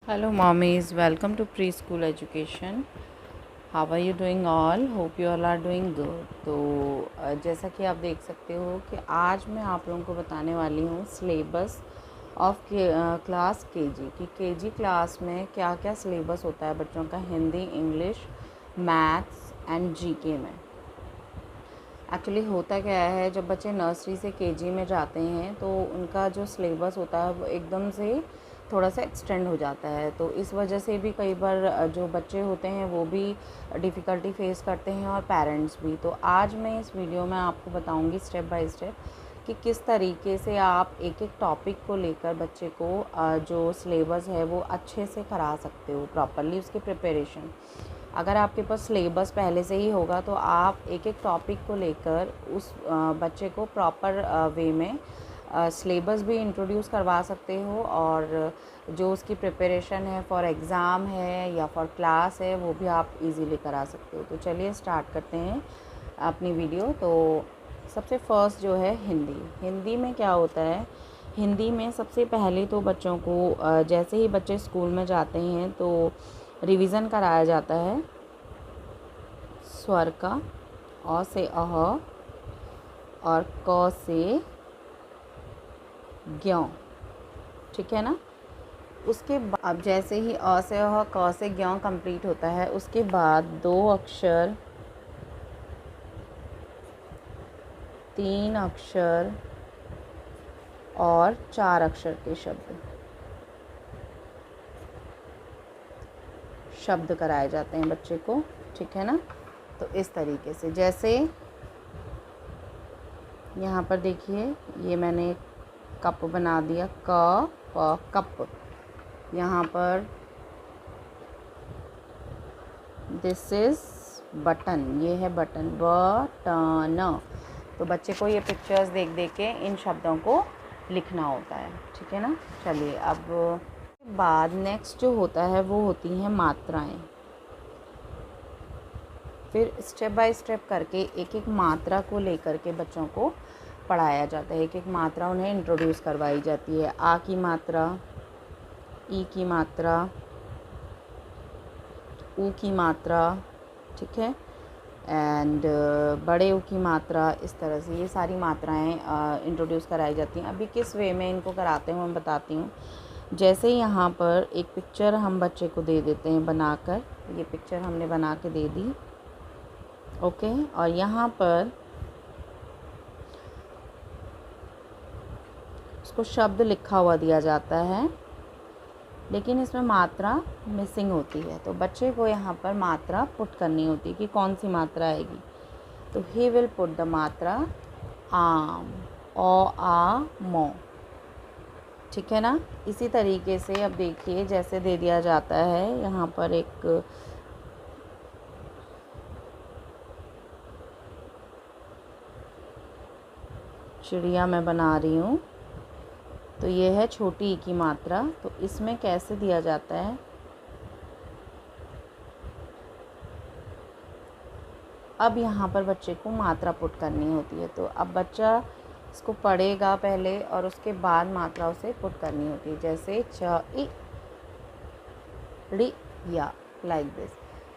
Hello, mommies. Welcome to preschool education. How are you doing all? Hope you all are doing good. तो जैसा कि आप देख सकते हो कि आज मैं आप लोगों को बताने वाली हूँ सिलेबस ऑफ क्लास केजी कि केजी क्लास में क्या क्या सिलेबस होता है बच्चों का Hindi, English, maths and GK में। एक्चुअली होता क्या है, जब बच्चे नर्सरी से केजी में जाते हैं तो उनका जो सिलेबस होता है वो एकदम से थोड़ा सा एक्सटेंड हो जाता है। तो इस वजह से भी कई बार जो बच्चे होते हैं वो भी डिफ़िकल्टी फेस करते हैं और पेरेंट्स भी। तो आज मैं इस वीडियो में आपको बताऊंगी स्टेप बाय स्टेप कि किस तरीके से आप एक एक टॉपिक को लेकर बच्चे को जो सिलेबस है वो अच्छे से करा सकते हो, प्रॉपरली उसकी प्रिपरेशन। अगर आपके पास सिलेबस पहले से ही होगा तो आप एक एक टॉपिक को लेकर उस बच्चे को प्रॉपर वे में सिलेबस भी इंट्रोड्यूस करवा सकते हो और जो उसकी प्रिपरेशन है फॉर एग्ज़ाम है या फॉर क्लास है वो भी आप इजीली करा सकते हो। तो चलिए स्टार्ट करते हैं अपनी वीडियो। तो सबसे फर्स्ट जो है हिंदी में क्या होता है, हिंदी में सबसे पहले तो बच्चों को जैसे ही बच्चे स्कूल में जाते हैं तो रिवीज़न कराया जाता है स्वर का, अ से अह और क से ज्ञ, ठीक है ना। उसके बाद अब जैसे ही अ से अह क से ज्ञ कंप्लीट होता है उसके बाद 2 अक्षर, 3 अक्षर और 4 अक्षर के शब्द कराए जाते हैं बच्चे को, ठीक है ना। तो इस तरीके से जैसे यहाँ पर देखिए ये मैंने कप बना दिया, क प कप। यहाँ पर दिस इज़ बटन, ये है बटन, बटन। तो बच्चे को ये पिक्चर्स देख देख के इन शब्दों को लिखना होता है, ठीक है ना। चलिए अब बाद नेक्स्ट जो होता है वो होती हैं मात्राएं। फिर स्टेप बाय स्टेप करके एक एक मात्रा को लेकर के बच्चों को पढ़ाया जाता है, एक एक मात्रा उन्हें इंट्रोड्यूस करवाई जाती है। आ की मात्रा, ई की मात्रा, ऊ की मात्रा, ठीक है, एंड बड़े ऊ की मात्रा। इस तरह से ये सारी मात्राएं इंट्रोड्यूस कराई जाती हैं। अभी किस वे में इनको कराते हैं मैं बताती हूँ। जैसे यहाँ पर एक पिक्चर हम बच्चे को दे देते हैं बनाकर, ये पिक्चर हमने बना के दे दी, ओके। और यहाँ पर उसको शब्द लिखा हुआ दिया जाता है लेकिन इसमें मात्रा मिसिंग होती है, तो बच्चे को यहाँ पर मात्रा पुट करनी होती है कि कौन सी मात्रा आएगी। तो ही विल पुट द मात्रा आम, ओ आ मो, ठीक है ना। इसी तरीके से अब देखिए जैसे दे दिया जाता है यहाँ पर एक चिड़िया मैं बना रही हूँ, तो ये है छोटी ई की मात्रा। तो इसमें कैसे दिया जाता है, अब यहाँ पर बच्चे को मात्रा पुट करनी होती है। तो अब बच्चा इसको पढ़ेगा पहले और उसके बाद मात्रा उसे पुट करनी होती है, जैसे च इ ड़ी या, लाइक दिस।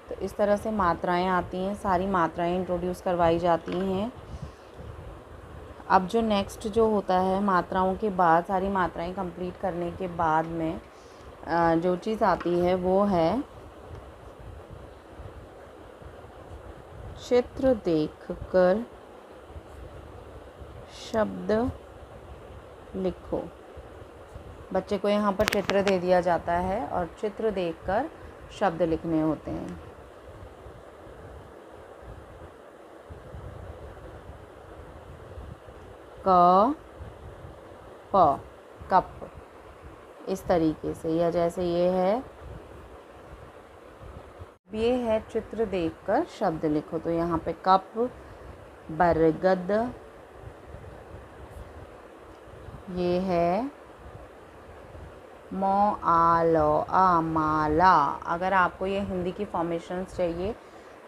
तो इस तरह से मात्राएं आती हैं, सारी मात्राएं इंट्रोड्यूस करवाई जाती हैं। अब जो नेक्स्ट जो होता है मात्राओं के बाद, सारी मात्राएं कंप्लीट करने के बाद में जो चीज़ आती है वो है चित्र देखकर शब्द लिखो। बच्चे को यहाँ पर चित्र दे दिया जाता है और चित्र देखकर शब्द लिखने होते हैं। क प कप, इस तरीके से, या जैसे ये है चित्र देखकर शब्द लिखो। तो यहाँ पे कप, बरगद, ये है मो आ लो आ माला। अगर आपको ये हिंदी की फॉर्मेशंस चाहिए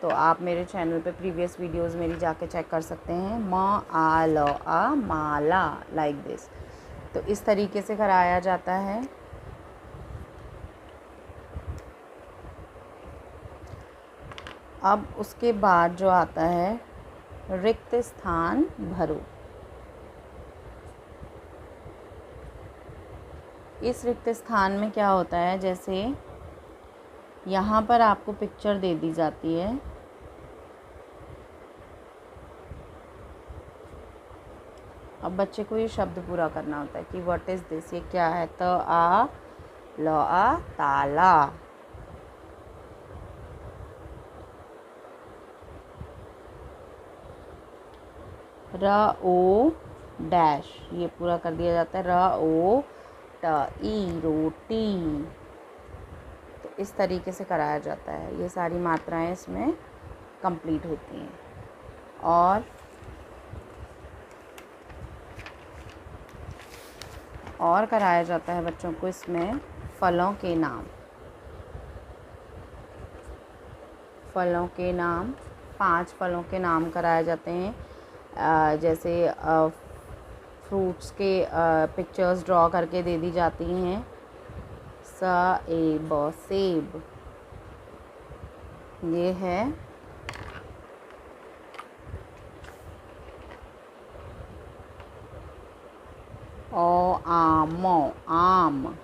तो आप मेरे चैनल पे प्रीवियस वीडियोस मेरी जाके चेक कर सकते हैं। म आ लो आ माला, लाइक दिस। तो इस तरीके से कराया जाता है। अब उसके बाद जो आता है रिक्त स्थान भरो। इस रिक्त स्थान में क्या होता है, जैसे यहाँ पर आपको पिक्चर दे दी जाती है, अब बच्चे को ये शब्द पूरा करना होता है कि व्हाट इज़ दिस, ये क्या है। त आ ल आ ताला। र ओ डैश, ये पूरा कर दिया जाता है। र ओ ट ई रोटी। तो इस तरीके से कराया जाता है, ये सारी मात्राएं इसमें कंप्लीट होती हैं। और कराया जाता है बच्चों को इसमें फलों के नाम। फलों के नाम, 5 फलों के नाम कराए जाते हैं। जैसे फ्रूट्स के पिक्चर्स ड्रॉ करके दे दी जाती हैं। सेब, सेब ये है। आम,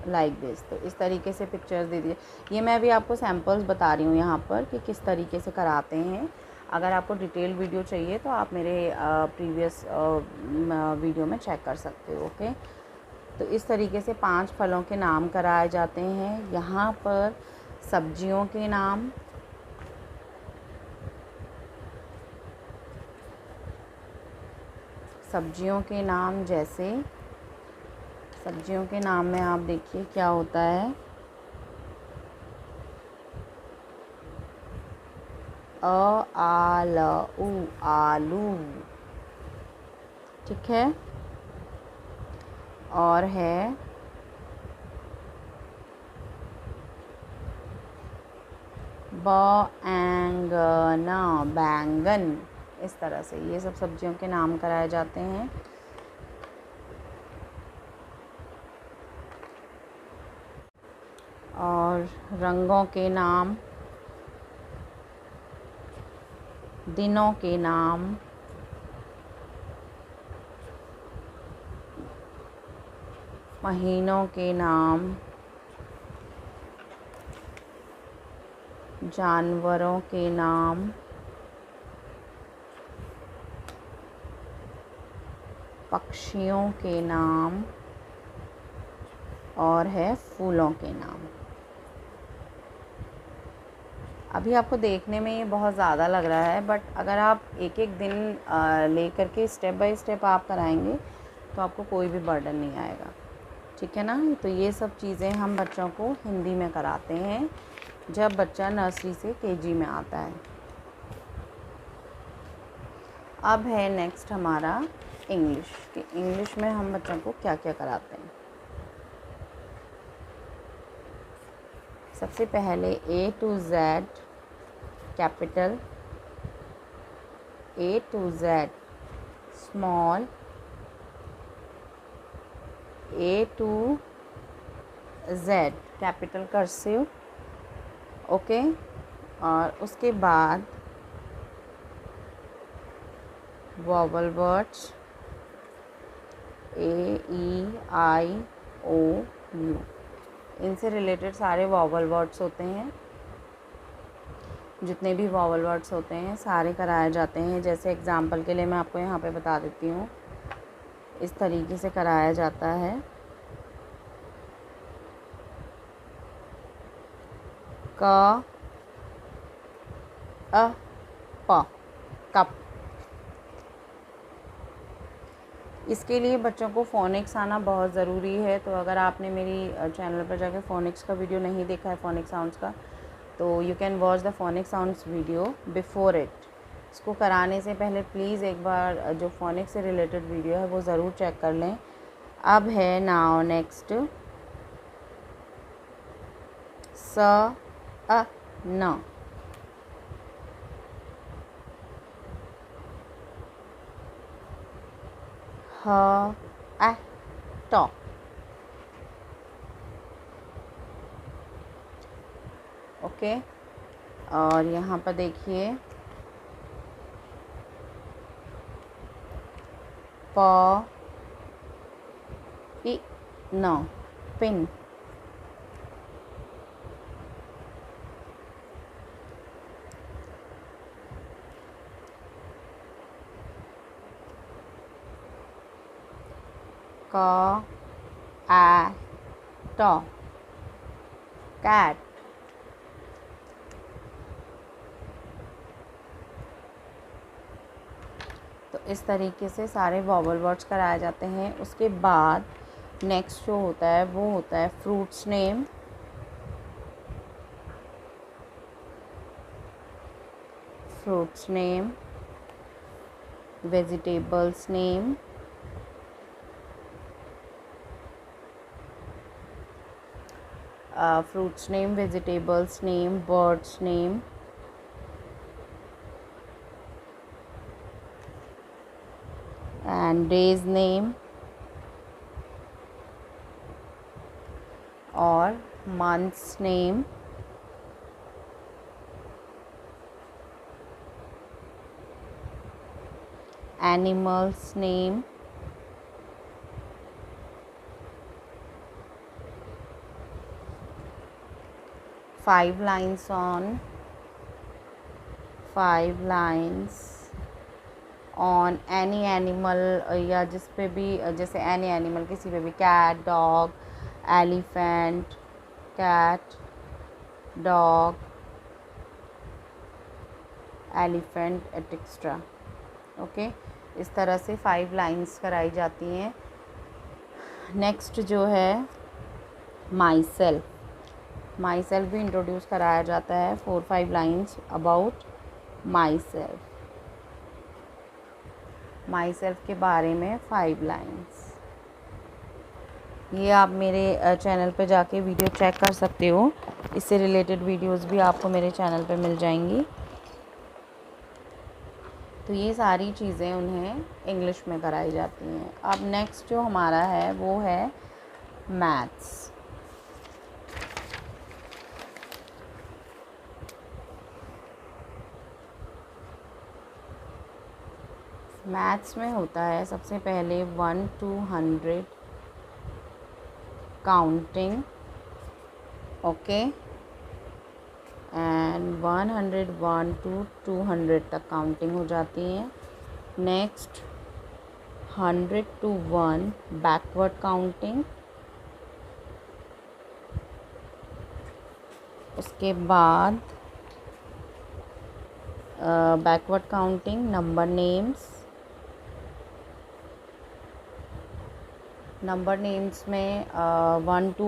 लाइक दिस। तो इस तरीके से पिक्चर्स दे दीजिए। ये मैं भी आपको सैम्पल्स बता रही हूँ यहाँ पर कि किस तरीके से कराते हैं। अगर आपको डिटेल वीडियो चाहिए तो आप मेरे प्रीवियस वीडियो में चेक कर सकते हो। ओके, तो इस तरीके से 5 फलों के नाम कराए जाते हैं। यहाँ पर सब्जियों के नाम, सब्जियों के नाम, जैसे सब्जियों के नाम में आप देखिए क्या होता है। आ ल उ, आलू। ठीक है। और है बैंगना, बैंगन। इस तरह से ये सब सब्जियों के नाम कराए जाते हैं। और रंगों के नाम, दिनों के नाम, महीनों के नाम, जानवरों के नाम, पक्षियों के नाम, और है फूलों के नाम। अभी आपको देखने में ये बहुत ज़्यादा लग रहा है, बट अगर आप एक एक दिन ले करके स्टेप बाय स्टेप आप कराएंगे तो आपको कोई भी बर्डन नहीं आएगा। ठीक है ना। तो ये सब चीज़ें हम बच्चों को हिंदी में कराते हैं जब बच्चा नर्सरी से केजी में आता है। अब है नेक्स्ट हमारा इंग्लिश। कि इंग्लिश में हम बच्चों को क्या क्या कराते हैं। सबसे पहले A to Z capital, A to Z small, A to Z capital cursive. Okay. और उसके बाद वॉवल वर्ड्स A-E-I-O-U, इनसे रिलेटेड सारे वॉवल वर्ड्स होते हैं। जितने भी वॉवल वर्ड्स होते हैं सारे कराए जाते हैं। जैसे एग्जांपल के लिए मैं आपको यहाँ पे बता देती हूँ, इस तरीके से कराया जाता है। क अ प, कप। इसके लिए बच्चों को फ़ोनिक्स आना बहुत ज़रूरी है। तो अगर आपने मेरी चैनल पर जाकर फ़ोनिक्स का वीडियो नहीं देखा है, फ़ोनिक्स साउंड्स का, तो you can watch the phonics sounds video before it. इसको कराने से पहले प्लीज़ एक बार जो फ़ोनिक्स से रिलेटेड वीडियो है वो ज़रूर चेक कर लें। अब है नाउ नेक्स्ट स अ न। ह आ ट। ओके। और यहाँ पर देखिए प इ न पिन। क आ ट कैट। तो इस तरीके से सारे वॉवल वर्ड्स कराए जाते हैं। उसके बाद नेक्स्ट जो होता है वो होता है fruits name, fruits name, vegetables name, fruits name, vegetables name, birds name, and days name और months name, animals name, five lines on any animal, या जिस पे भी जैसे any animal किसी पे भी cat, dog, elephant, cat, dog, elephant etc. Okay, इस तरह से 5 लाइन्स कराई जाती हैं। नेक्स्ट जो है माई सेल्फ भी इंट्रोड्यूस कराया जाता है 4-5 लाइन्स अबाउट माई सेल्फ के बारे में 5 लाइन्स। ये आप मेरे चैनल पे जाके वीडियो चेक कर सकते हो, इससे रिलेटेड वीडियोस भी आपको मेरे चैनल पे मिल जाएंगी। तो ये सारी चीज़ें उन्हें इंग्लिश में कराई जाती हैं। अब नेक्स्ट जो हमारा है वो है मैथ्स। मैथ्स में होता है सबसे पहले 1 to 100 counting, okay, and 101 to 200 तक काउंटिंग हो जाती है। Next 100 to 1 backward counting. उसके बाद बैकवर्ड काउंटिंग नंबर नेम्स में 1 to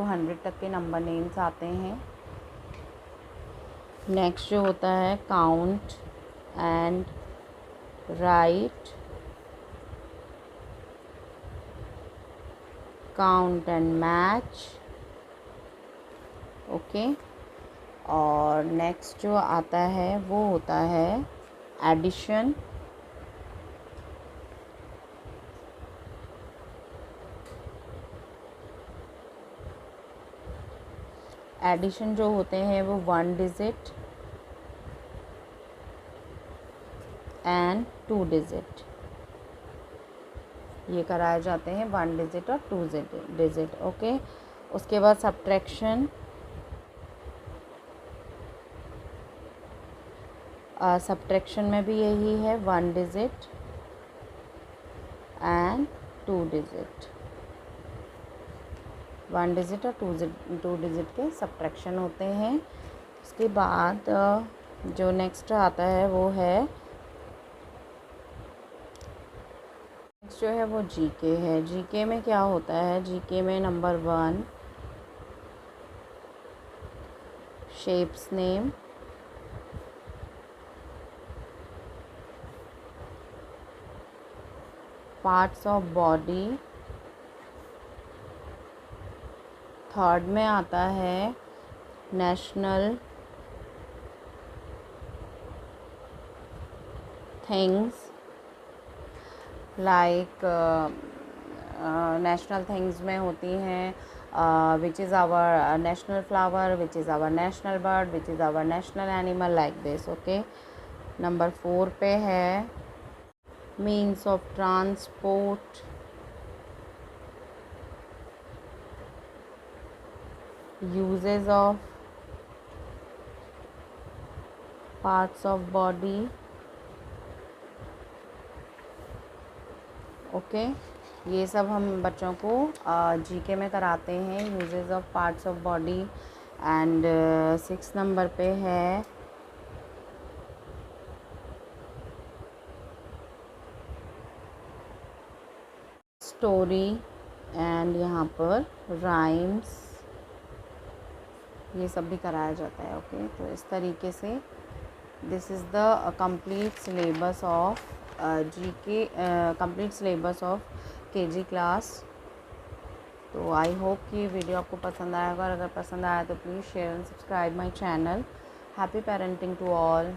100 तक के नंबर नेम्स आते हैं। नेक्स्ट जो होता है count and right, count and match, okay. और नेक्स्ट जो आता है वो होता है एडिशन, जो होते हैं वो 1 डिजिट एंड 2 डिजिट, ये कराए जाते हैं 1 डिजिट और 2 डिजिट, ओके। उसके बाद सब्ट्रैक्शन, सब्ट्रैक्शन में भी यही है 1 डिजिट एंड 2 डिजिट, 1 डिजिट और 2 डिजिट के सब्ट्रैक्शन होते हैं। उसके बाद जो नेक्स्ट आता है वो है जो है वो जीके है। जीके में क्या होता है, जीके में number 1 shapes name, parts of body. Third में आता है national things, like national things में होती हैं which is our national flower, which is our national bird, which is our national animal, like this. Okay, number 4 पे है means of transport, uses of, parts of body. Okay ये सब हम बच्चों को जीके में कराते हैं, uses of parts of body. And 6 number पे है स्टोरी, एंड यहाँ पर राइम्स, ये सब भी कराया जाता है। ओके तो इस तरीके से this is the complete syllabus of GK, complete syllabus of KG class. तो आई होप कि वीडियो आपको पसंद आएगा, और अगर पसंद आया तो please share and subscribe my channel. Happy parenting to all.